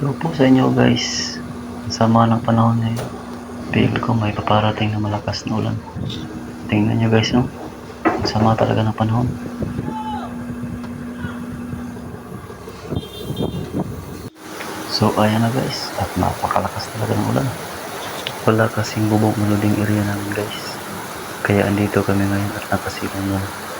So po sa inyo guys, ang sama ng panahon ngayon. Feel ko may paparating na malakas na ulan. Tingnan nyo guys, no? Ang sama talaga ng panahon. So ayan na guys, at napakalakas talaga ng ulan. Wala kasing bubong maluding area namin guys. Kaya andito kami ngayon at nakasilan muna.